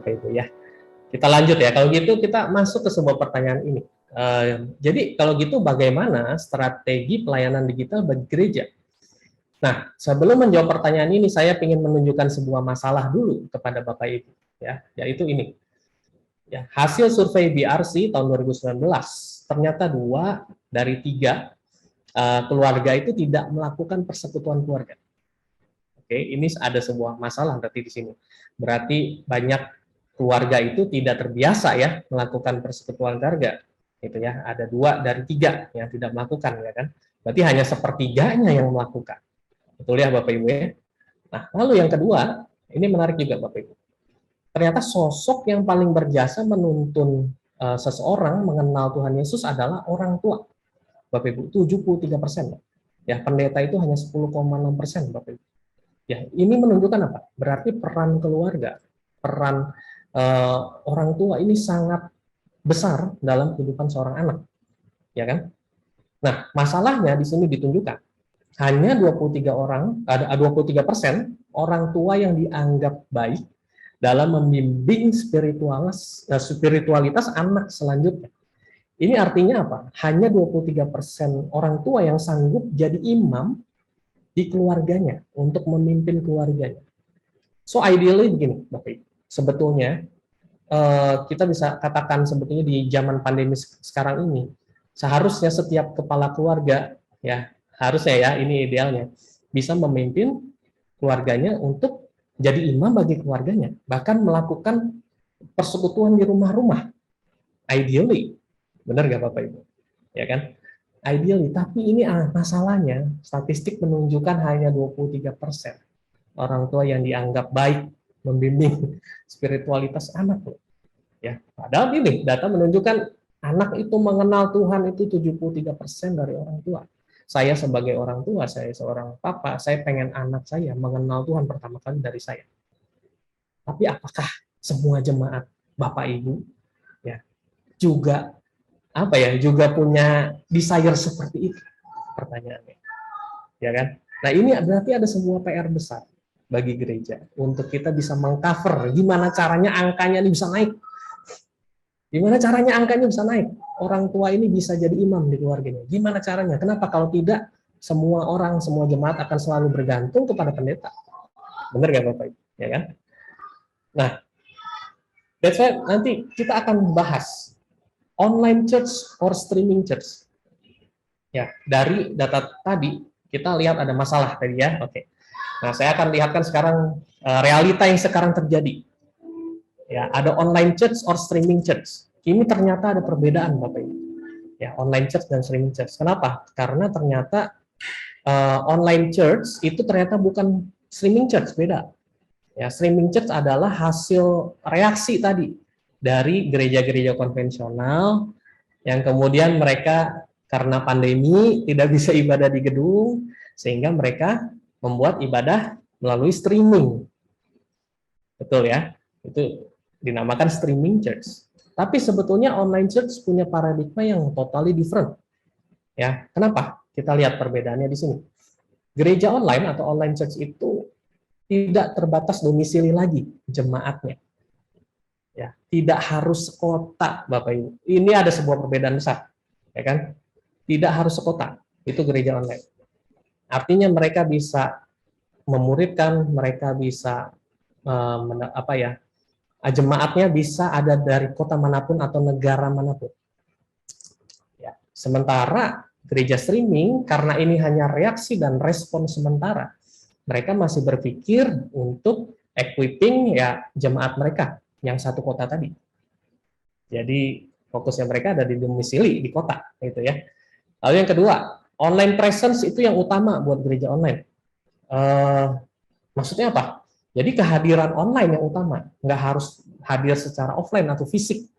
Bapak Ibu ya. Kita lanjut ya. Kalau gitu kita masuk ke sebuah pertanyaan ini. Jadi kalau gitu bagaimana strategi pelayanan digital bagi gereja? Nah, sebelum menjawab pertanyaan ini, saya ingin menunjukkan sebuah masalah dulu kepada Bapak Ibu, ya, yaitu ini. Ya, hasil survei BRC tahun 2019, ternyata 2 dari 3 keluarga itu tidak melakukan persekutuan keluarga. Oke, ini ada sebuah masalah berarti di sini. Berarti banyak keluarga itu tidak terbiasa ya melakukan persekutuan keluarga. Itu ya, ada 2 dari 3 yang tidak melakukan ya kan. Berarti hanya sepertiganya yang melakukan. Betul ya Bapak Ibu ya. Nah, lalu yang kedua, ini menarik juga Bapak Ibu. Ternyata sosok yang paling berjasa menuntun seseorang mengenal Tuhan Yesus adalah orang tua. Bapak Ibu, 73%. Ya, pendeta itu hanya 10,6% Bapak Ibu. Ya, ini menunjukkan apa? Berarti peran keluarga, peran orang tua ini sangat besar dalam kehidupan seorang anak. Ya kan? Nah, masalahnya di sini ditunjukkan hanya 23% orang tua yang dianggap baik dalam membimbing spiritualitas anak selanjutnya. Ini artinya apa? Hanya 23% orang tua yang sanggup jadi imam di keluarganya untuk memimpin keluarganya. So ideally begini, Bapak Ibu. Sebetulnya kita bisa katakan sebetulnya di zaman pandemi sekarang ini seharusnya setiap kepala keluarga ya harusnya ya ini idealnya bisa memimpin keluarganya untuk jadi imam bagi keluarganya, bahkan melakukan persekutuan di rumah-rumah. Ideally, benar nggak Bapak Ibu? Ya kan? Ideally, tapi ini masalahnya statistik menunjukkan hanya 23% orang tua yang dianggap baik membimbing spiritualitas anak. Ya, padahal ini data menunjukkan anak itu mengenal Tuhan itu 73% dari orang tua. Saya sebagai orang tua, saya seorang papa, saya pengen anak saya mengenal Tuhan pertama kali dari saya. Tapi apakah semua jemaat Bapak Ibu ya juga juga punya desire seperti itu? Pertanyaannya. Ya kan? Nah, ini berarti ada sebuah PR besar bagi gereja untuk kita bisa mengcover gimana caranya angkanya ini bisa naik. Gimana caranya angkanya bisa naik? Orang tua ini bisa jadi imam di keluarganya. Gimana caranya? Kenapa kalau tidak semua orang, semua jemaat akan selalu bergantung kepada pendeta? Benar nggak Bapak Ibu? Ya kan? Nah, that's why nanti kita akan bahas online church or streaming church. Ya, dari data tadi kita lihat ada masalah tadi ya. Oke. Nah, saya akan lihatkan sekarang realita yang sekarang terjadi. Ya, ada online church or streaming church. Ini ternyata ada perbedaan Bapak Ibu. Ya, online church dan streaming church. Kenapa? Karena ternyata online church itu ternyata bukan streaming church, beda. Ya, streaming church adalah hasil reaksi tadi dari gereja-gereja konvensional yang kemudian mereka karena pandemi tidak bisa ibadah di gedung sehingga mereka membuat ibadah melalui streaming. Betul ya? Itu dinamakan streaming church. Tapi sebetulnya online church punya paradigma yang totally different. Ya, kenapa? Kita lihat perbedaannya di sini. Gereja online atau online church itu tidak terbatas domisili lagi jemaatnya. Ya, tidak harus sekota, Bapak Ibu. Ini ada sebuah perbedaan besar, ya kan? Tidak harus sekota. Itu gereja online. Artinya mereka bisa memuridkan, mereka bisa jemaatnya bisa ada dari kota manapun atau negara manapun. Ya. Sementara gereja streaming, karena ini hanya reaksi dan respon sementara, mereka masih berpikir untuk equipping ya jemaat mereka yang satu kota tadi. Jadi fokusnya mereka ada di domisili di kota, gitu ya. Lalu yang kedua, online presence itu yang utama buat gereja online. Maksudnya apa? Jadi kehadiran online yang utama, nggak harus hadir secara offline atau fisik,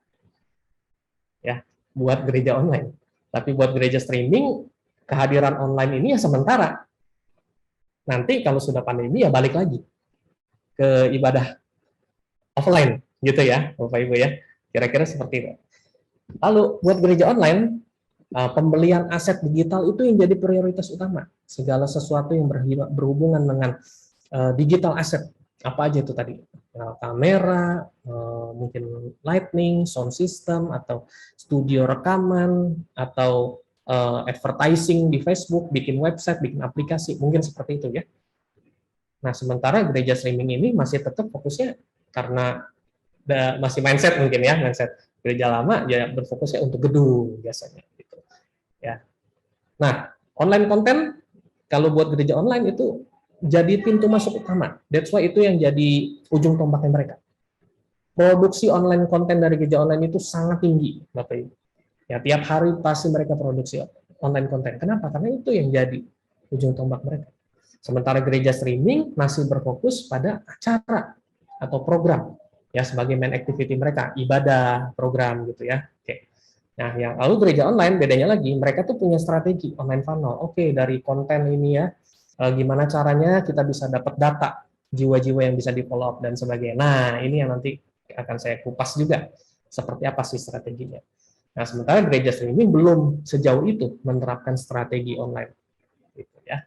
ya, buat gereja online. Tapi buat gereja streaming, kehadiran online ini ya sementara. Nanti kalau sudah pandemi ya balik lagi ke ibadah offline, gitu ya, Bapak Ibu ya. Kira-kira seperti itu. Lalu buat gereja online, pembelian aset digital itu yang jadi prioritas utama. Segala sesuatu yang berhubungan dengan digital asset. Apa aja itu tadi? Kamera, mungkin lighting, sound system, atau studio rekaman, atau advertising di Facebook, bikin website, bikin aplikasi, mungkin seperti itu ya. Nah, sementara gereja streaming ini masih tetap fokusnya karena masih mindset mungkin ya, mindset gereja lama ya berfokusnya untuk gedung biasanya gitu. Ya. Nah, online konten kalau buat gereja online itu jadi pintu masuk utama. That's why itu yang jadi ujung tombaknya mereka. Produksi online konten dari gereja online itu sangat tinggi, Bapak Ibu. Ya, tiap hari pasti mereka produksi online konten. Kenapa? Karena itu yang jadi ujung tombak mereka. Sementara gereja streaming masih berfokus pada acara atau program ya sebagai main activity mereka, ibadah, program gitu ya. Oke. Nah, yang lalu gereja online bedanya lagi, mereka tuh punya strategi online funnel. Oke, dari konten ini ya, gimana caranya kita bisa dapat data jiwa-jiwa yang bisa di follow up dan sebagainya. Nah, ini yang nanti akan saya kupas juga seperti apa sih strateginya. Nah, sementara gereja streaming belum sejauh itu menerapkan strategi online. Gitu ya.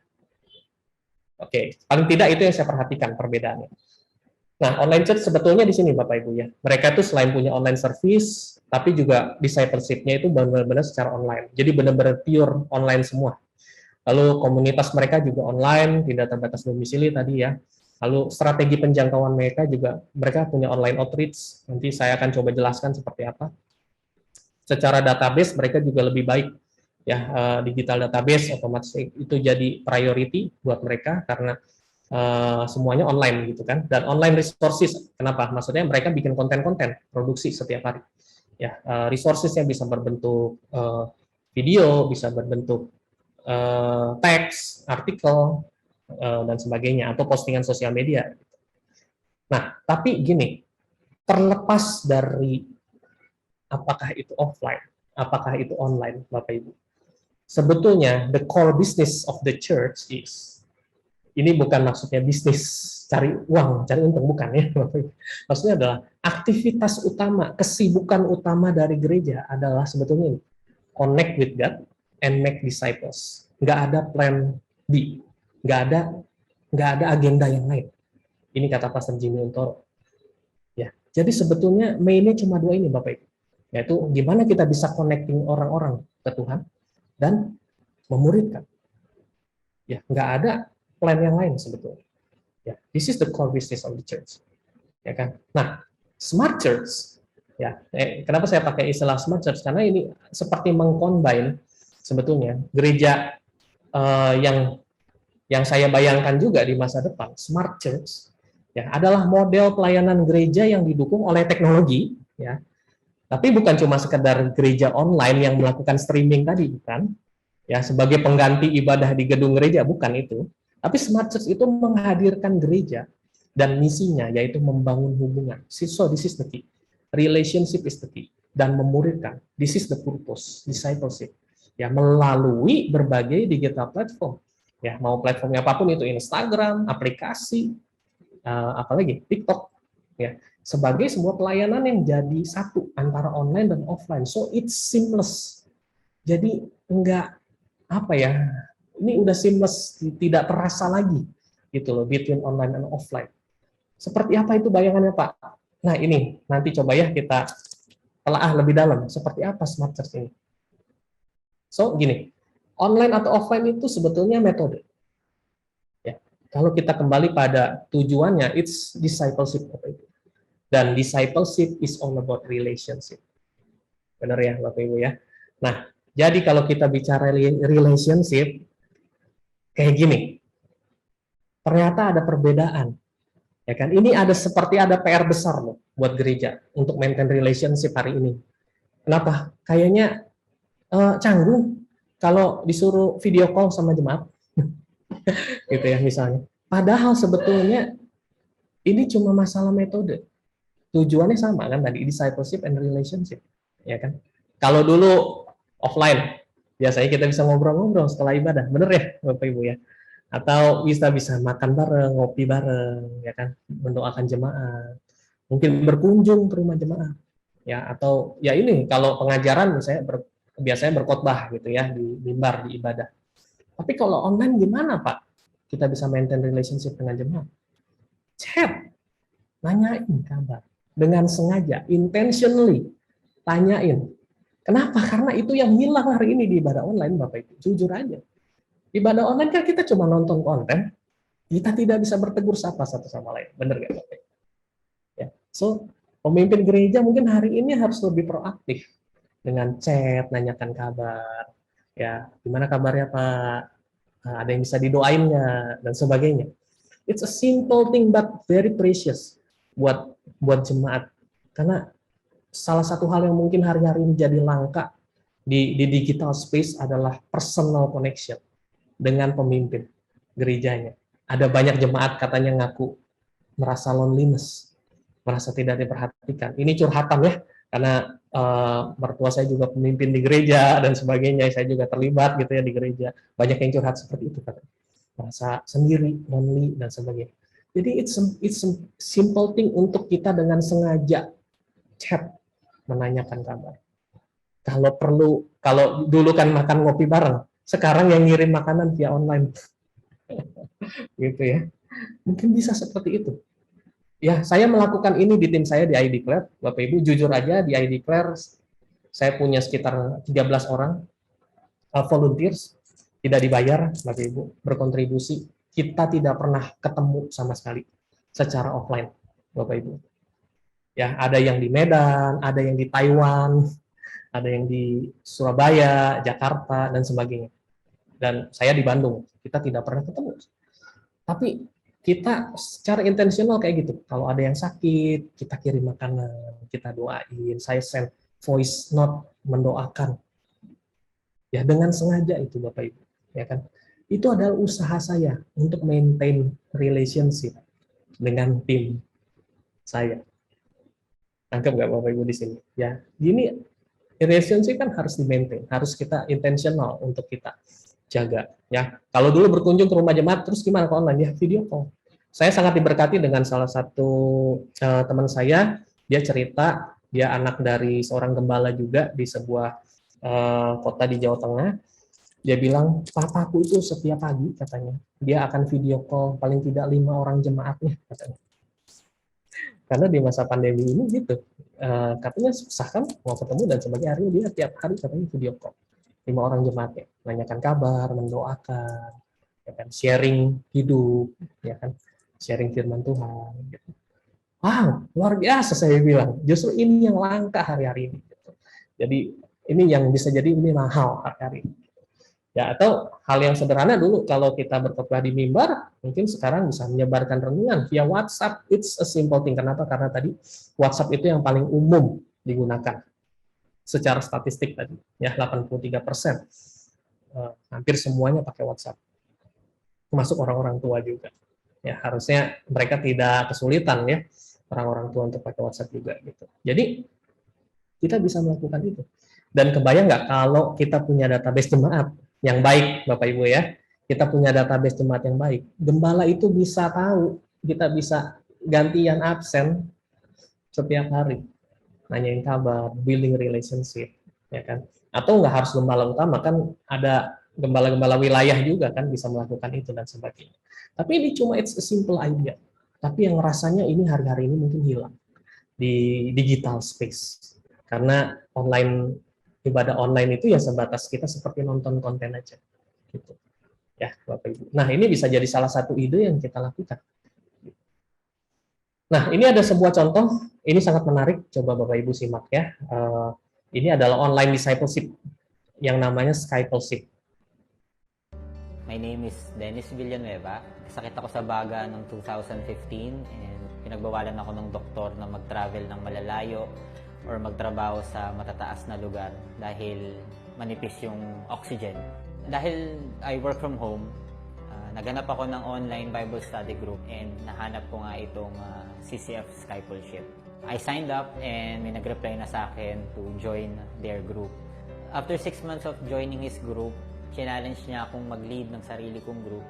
Oke, paling tidak itu yang saya perhatikan perbedaannya. Nah, online church sebetulnya di sini Bapak Ibu ya. Mereka tuh selain punya online service, tapi juga discipleship-nya itu benar-benar secara online. Jadi benar-benar pure online semua. Lalu komunitas mereka juga online, tidak terbatas domisili tadi ya. Lalu strategi penjangkauan mereka juga, mereka punya online outreach. Nanti saya akan coba jelaskan seperti apa. Secara database mereka juga lebih baik ya, digital database otomatis itu jadi priority buat mereka karena semuanya online gitu kan, dan online resources. Kenapa? Maksudnya mereka bikin konten-konten produksi setiap hari ya, resources yang bisa berbentuk video, bisa berbentuk teks, artikel dan sebagainya, atau postingan sosial media. Nah, tapi gini, terlepas dari apakah itu offline, apakah itu online, Bapak Ibu, sebetulnya the core business of the church is, ini bukan maksudnya bisnis cari uang, cari untung, bukan ya. Maksudnya adalah aktivitas utama, kesibukan utama dari gereja adalah sebetulnya ini, connect with God and make disciples. Nggak ada plan B, nggak ada agenda yang lain. Ini kata Pastor Jimmy Untoro. Ya, jadi sebetulnya mainnya cuma dua ini, Bapak Ibu. Yaitu gimana kita bisa connecting orang-orang ke Tuhan dan memuridkan. Ya, nggak ada plan yang lain sebetulnya. Ya, this is the core business of the church. Ya kan? Nah, smart church, ya, kenapa saya pakai istilah smart church? Karena ini seperti mengcombine sebetulnya gereja yang saya bayangkan juga di masa depan, smart church, ya, adalah model pelayanan gereja yang didukung oleh teknologi, ya. Tapi bukan cuma sekedar gereja online yang melakukan streaming tadi, bukan? Ya, sebagai pengganti ibadah di gedung gereja, bukan itu. Tapi smart church itu menghadirkan gereja dan misinya yaitu membangun hubungan. So this is the key. Relationship is the key. Dan memuridkan. This is the purpose, discipleship. Ya, melalui berbagai digital platform. Ya, mau platformnya apapun itu, Instagram, aplikasi, apalagi TikTok. Ya, sebagai sebuah pelayanan yang jadi satu antara online dan offline. So it's seamless. Jadi enggak apa ya, ini udah seamless, tidak terasa lagi gitu loh, between online and offline. Seperti apa itu bayangannya Pak? Nah ini nanti coba ya kita telaah lebih dalam seperti apa smart church ini. So gini, online atau offline itu sebetulnya metode ya. Kalau kita kembali pada tujuannya, it's discipleship, dan discipleship is all about relationship. Benar ya Bapak Ibu ya. Nah, jadi kalau kita bicara relationship kayak gini, ternyata ada perbedaan, ya kan? Ini ada seperti ada PR besar loh buat gereja untuk maintain relationship hari ini. Kenapa? Kayaknya canggung kalau disuruh video call sama jemaat, gitu ya misalnya. Padahal sebetulnya ini cuma masalah metode. Tujuannya sama kan tadi, discipleship and relationship, ya kan? Kalau dulu offline, biasanya kita bisa ngobrol-ngobrol setelah ibadah, bener ya Bapak Ibu ya? Atau bisa makan bareng, ngopi bareng, ya kan, mendoakan jemaat, mungkin berkunjung ke rumah jemaat, ya, atau ya ini kalau pengajaran misalnya biasanya berkhotbah gitu ya di mimbar di ibadah. Tapi kalau online gimana Pak? Kita bisa maintain relationship dengan jemaat. chat, nanyain kabar. Dengan sengaja, intentionally, tanyain. Kenapa? Karena itu yang hilang hari ini di ibadah online, Bapak Ibu. Jujur aja. Ibadah online kan kita cuma nonton konten, kita tidak bisa bertegur sapa satu sama lain. Benar nggak, Bapak Ibu? Ya. So, pemimpin gereja mungkin hari ini harus lebih proaktif dengan chat, nanyakan kabar. Ya, gimana kabarnya Pak? Ada yang bisa didoain nggak? Dan sebagainya. It's a simple thing but very precious buat jemaat. Karena salah satu hal yang mungkin hari-hari ini jadi langka di digital space adalah personal connection dengan pemimpin gerejanya. Ada banyak jemaat katanya ngaku merasa loneliness, merasa tidak diperhatikan. Ini curhatan ya, karena mertua saya juga pemimpin di gereja dan sebagainya. Saya juga terlibat gitu ya di gereja. Banyak yang curhat seperti itu katanya. Merasa sendiri, lonely dan sebagainya. Jadi it's a simple thing untuk kita dengan sengaja chat, menanyakan kabar. Kalau perlu, kalau dulu kan makan ngopi bareng, sekarang yang ngirim makanan via online. Gitu ya. Mungkin bisa seperti itu. Ya, saya melakukan ini di tim saya di ID Declare. Bapak Ibu jujur aja, di ID Declare saya punya sekitar 13 orang volunteers, tidak dibayar, Bapak Ibu, berkontribusi. Kita tidak pernah ketemu sama sekali secara offline, Bapak Ibu. Ya, ada yang di Medan, ada yang di Taiwan, ada yang di Surabaya, Jakarta, dan sebagainya. Dan saya di Bandung, kita tidak pernah ketemu. Tapi kita secara intensional kayak gitu. Kalau ada yang sakit, kita kirim makanan, kita doain, saya send voice note mendoakan. Ya, dengan sengaja itu Bapak Ibu, ya kan? Itu adalah usaha saya untuk maintain relationship dengan tim saya. Tangkap nggak Bapak Ibu di sini? Ya, gini relationship kan harus di-maintain, harus kita intentional untuk kita jaga. Ya, kalau dulu berkunjung ke rumah jemaat, terus gimana kalau online? Ya, video call. Saya sangat diberkati dengan salah satu teman saya, dia cerita, dia anak dari seorang gembala juga di sebuah kota di Jawa Tengah. Dia bilang, papaku itu setiap pagi katanya, dia akan video call paling tidak 5 orang jemaatnya katanya. Karena di masa pandemi ini gitu, katanya susah kan mau ketemu dan sebagainya, akhirnya dia tiap hari katanya video call 5 orang jemaatnya, nanyakan kabar, mendoakan, ya kan, sharing hidup, ya kan, sharing firman Tuhan. Gitu. Wow, luar biasa saya bilang. Justru ini yang langka hari-hari ini. Gitu. Jadi ini yang bisa jadi ini mahal hari-hari ini. Ya, atau hal yang sederhana dulu, kalau kita berkhotbah di mimbar, mungkin sekarang bisa menyebarkan renungan via WhatsApp. It's a simple thing. Kenapa? Karena tadi WhatsApp itu yang paling umum digunakan secara statistik tadi, ya 83%. Hampir semuanya pakai WhatsApp. Termasuk orang-orang tua juga. Ya, harusnya mereka tidak kesulitan ya, orang-orang tua untuk pakai WhatsApp juga gitu. Jadi kita bisa melakukan itu. Dan kebayang nggak kalau kita punya database jemaat yang baik, Bapak Ibu ya, kita punya database jemaat yang baik, gembala itu bisa tahu, kita bisa gantian absen setiap hari, nanyain kabar, building relationship, ya kan? Atau nggak harus gembala utama, kan ada gembala-gembala wilayah juga kan bisa melakukan itu dan sebagainya. Tapi ini cuma it's a simple idea. Tapi yang rasanya ini hari-hari ini mungkin hilang di digital space. Karena online, ibadah online itu ya sebatas kita seperti nonton konten aja. Gitu. Ya, Bapak Ibu. Nah, ini bisa jadi salah satu ide yang kita lakukan. Nah, ini ada sebuah contoh, ini sangat menarik, coba Bapak Ibu simak ya. Ini adalah online discipleship yang namanya Skypleship. My name is Dennis Villanueva. Sakit ako sa baga noong 2015 and pinagbawalan ako ng doktor na mag-travel ng malalayo or magtrabaho sa matataas na lugar dahil manipis yung oxygen. Dahil I work from home, naghanap ako ng online Bible study group and nahanap ko nga itong CCF Discipleship. I signed up and may nag-reply na sa akin to join their group. After 6 months of joining his group, challenge niya akong mag-lead ng sarili kong group.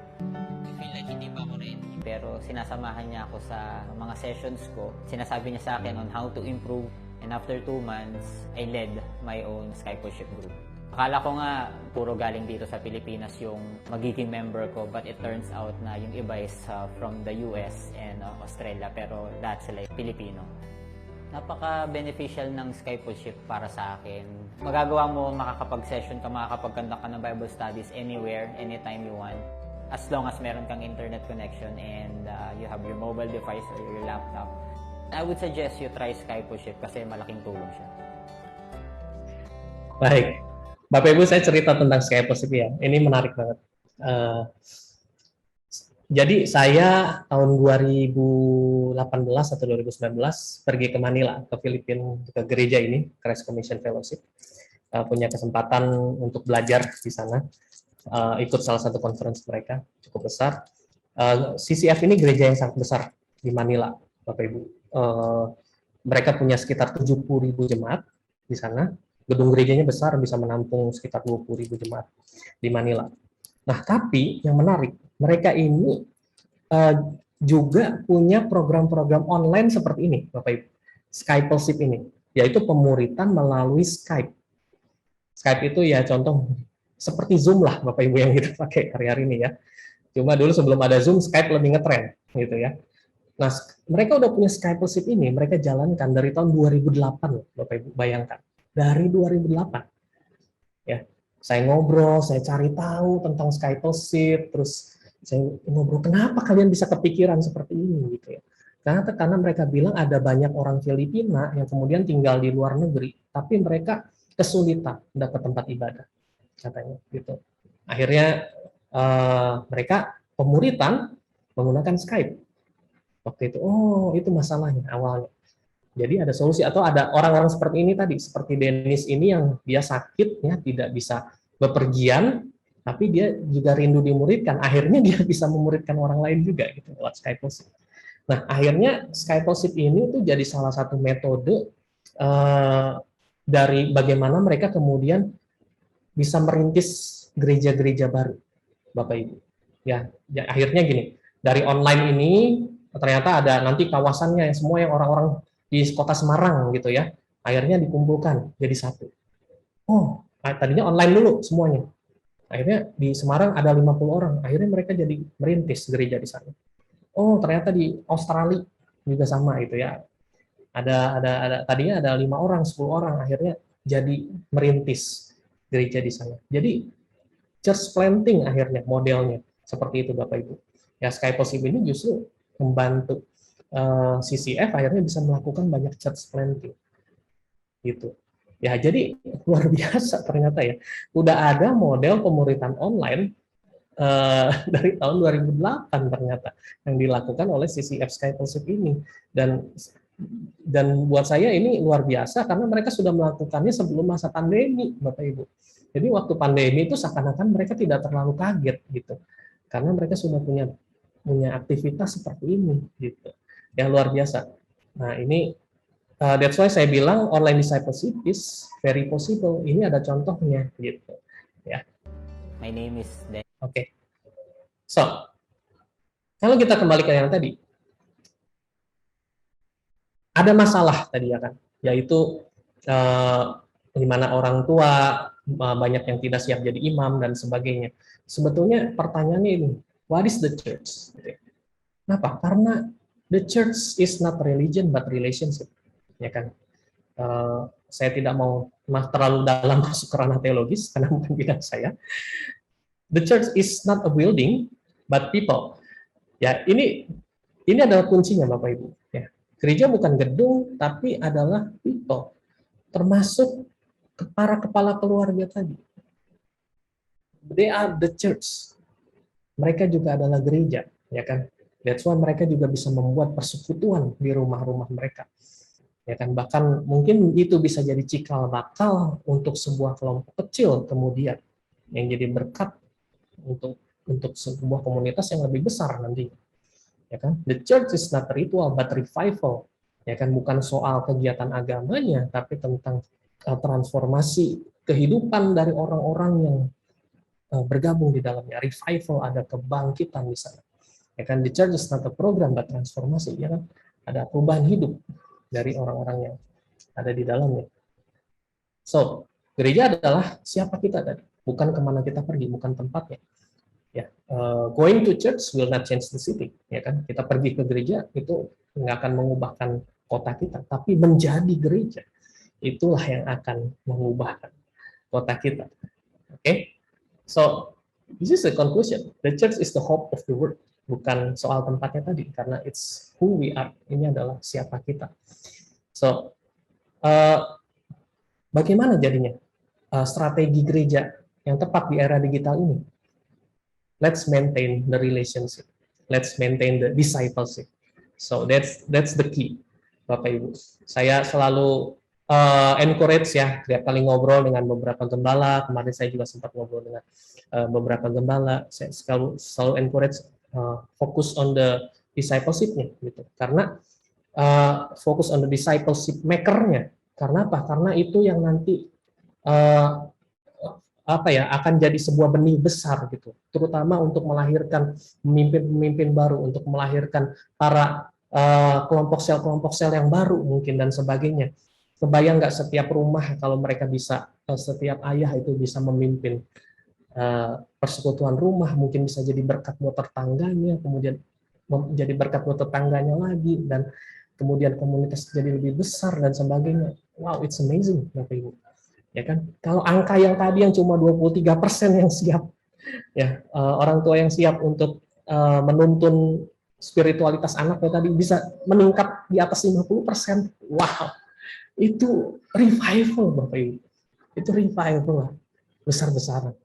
I feel like hindi pa ako ready. Pero sinasamahan niya ako sa mga sessions ko. Sinasabi niya sa akin on how to improve. And after 2 months, I led my own discipleship group. Akala ko nga puro galing dito sa Pilipinas yung magiging member ko, but it turns out na yung iba is from the US and Australia, pero lahat sila Pilipino. Napaka-beneficial ng Skypeship para sa akin. Magagawa mo, makakapag-session ka, makakapag-conduct ka ng Bible studies anywhere, anytime you want. As long as meron kang internet connection and you have your mobile device or your laptop. I would suggest you try Skypeship kasi malaking tulong siya. Baik, Bapak Ibu, saya cerita tentang Skypeship ya. Ini menarik banget. Jadi saya tahun 2018 atau 2019 pergi ke Manila, ke Filipina, ke gereja ini, Christ Commission Fellowship. Punya kesempatan untuk belajar di sana, ikut salah satu conference mereka, cukup besar. CCF ini gereja yang sangat besar di Manila, Bapak Ibu. Mereka punya sekitar 70.000 jemaat di sana. Gedung gerejanya besar, bisa menampung sekitar 20.000 jemaat di Manila. Nah, tapi yang menarik, mereka ini juga punya program-program online seperti ini, Bapak Ibu. Skypeship ini, yaitu pemuritan melalui Skype. Skype itu ya contoh seperti Zoom lah, Bapak Ibu, yang kita pakai hari-hari ini ya. Cuma dulu sebelum ada Zoom, Skype lebih ngetren gitu ya. Nah, mereka udah punya Skypeship ini, mereka jalankan dari tahun 2008, Bapak Ibu, bayangkan. Dari 2008. Ya, saya ngobrol, saya cari tahu tentang Skypeship, terus saya ngobrol, kenapa kalian bisa kepikiran seperti ini gitu ya. Karena mereka bilang ada banyak orang Filipina yang kemudian tinggal di luar negeri, tapi mereka kesulitan dapat tempat ibadah, katanya gitu. Akhirnya mereka pemuritan menggunakan Skype. Waktu itu, oh itu masalahnya awalnya. Jadi ada solusi, atau ada orang-orang seperti ini tadi, seperti Dennis ini yang dia sakit ya, tidak bisa bepergian, tapi dia juga rindu dimuridkan. Akhirnya dia bisa memuridkan orang lain juga gitu lewat Skypeship. Nah, akhirnya Skypeship ini tuh jadi salah satu metode dari bagaimana mereka kemudian bisa merintis gereja-gereja baru, Bapak Ibu. Ya, akhirnya gini, dari online ini ternyata ada nanti kawasannya yang semua yang orang-orang di kota Semarang gitu ya, akhirnya dikumpulkan jadi satu. Oh, tadinya online dulu semuanya. Akhirnya di Semarang ada 50 orang, akhirnya mereka jadi merintis gereja di sana. Oh, ternyata di Australia juga sama itu ya. Ada tadinya ada 5 orang, 10 orang, akhirnya jadi merintis gereja di sana. Jadi church planting akhirnya modelnya seperti itu, Bapak Ibu. Ya, Skypeship ini justru membantu CCF akhirnya bisa melakukan banyak church planting gitu ya. Jadi luar biasa ternyata ya, udah ada model pemuritan online dari tahun 2008 ternyata yang dilakukan oleh CCF Skypeship ini, dan buat saya ini luar biasa karena mereka sudah melakukannya sebelum masa pandemi, Bapak Ibu. Jadi waktu pandemi itu seakan-akan mereka tidak terlalu kaget gitu, karena mereka sudah punya aktivitas seperti ini gitu. Yang luar biasa. Nah, ini that's why saya bilang online discipleship is very possible. Ini ada contohnya gitu. Ya. My name is Dan. Oke. So, kalau kita kembali ke yang tadi, ada masalah tadi ya kan, yaitu di mana orang tua banyak yang tidak siap jadi imam dan sebagainya. Sebetulnya pertanyaannya ini, what is the church? Kenapa? Karena the church is not religion but relationship, ya kan? Saya tidak mau terlalu dalam masuk ke ranah teologis karena bukan bidang saya. The church is not a building but people. Ya, ini adalah kuncinya, Bapak Ibu. Ya, gereja bukan gedung tapi adalah people, termasuk para kepala keluarga tadi. They are the church. Mereka juga adalah gereja, ya kan? That's why mereka juga bisa membuat persekutuan di rumah-rumah mereka. Ya kan, bahkan mungkin itu bisa jadi cikal bakal untuk sebuah kelompok kecil kemudian yang jadi berkat untuk sebuah komunitas yang lebih besar nanti. Ya kan? The church is not ritual but revival. Ya kan, bukan soal kegiatan agamanya tapi tentang transformasi kehidupan dari orang-orang yang bergabung di dalamnya. Revival, ada kebangkitan di sana. Ya kan, the church is not a program but transformasi, ya kan? Ada perubahan hidup dari orang-orang yang ada di dalamnya. So, Gereja adalah siapa kita tadi, bukan kemana kita pergi, bukan tempatnya. Ya, going to church will not change the city, ya kan? Kita pergi ke gereja itu nggak akan mengubahkan kota kita, tapi menjadi gereja itulah yang akan mengubahkan kota kita. Oke, so this is the conclusion. The church is the hope of the world. Bukan soal tempatnya tadi, karena it's who we are. Ini adalah siapa kita. So, bagaimana jadinya strategi gereja yang tepat di era digital ini? Let's maintain the relationship. Let's maintain the discipleship. So that's the key, Bapak Ibu. Saya selalu encourage ya, tiap kali ngobrol dengan beberapa gembala. Kemarin saya juga sempat ngobrol dengan beberapa gembala. Saya selalu encourage fokus on the discipleship-nya, gitu. Karena fokus on the discipleship maker-nya. Karena apa? Karena itu yang nanti akan jadi sebuah benih besar gitu, terutama untuk melahirkan pemimpin-pemimpin baru, untuk melahirkan para kelompok sel yang baru mungkin dan sebagainya. Kebayang nggak setiap rumah kalau mereka bisa, setiap ayah itu bisa memimpin persekutuan rumah, mungkin bisa jadi berkat buat tetangganya, kemudian menjadi berkat buat tetangganya lagi, dan kemudian komunitas jadi lebih besar dan sebagainya. Wow, it's amazing, Bapak Ibu. Ya kan, kalau angka yang tadi yang cuma 23% yang siap, ya orang tua yang siap untuk menuntun spiritualitas anaknya tadi bisa meningkat di atas 50%. Wow, itu revival, Bapak Ibu. Itu revival besar-besaran.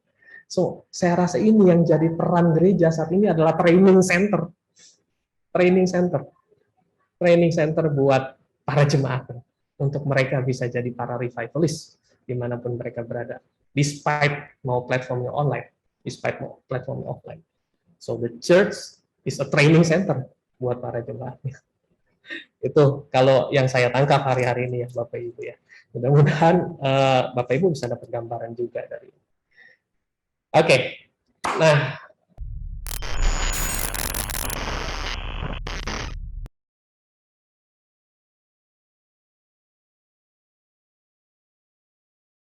So, saya rasa ini yang jadi peran gereja saat ini adalah training center. Training center. Training center buat para jemaat untuk mereka bisa jadi para revivalist dimanapun mereka berada, despite mau platformnya online, despite mau platformnya offline. So the church is a training center buat para jemaatnya. Itu kalau yang saya tangkap hari-hari ini ya, Bapak Ibu ya. Mudah-mudahan Bapak Ibu bisa dapat gambaran juga dari ini. Oke. Nah,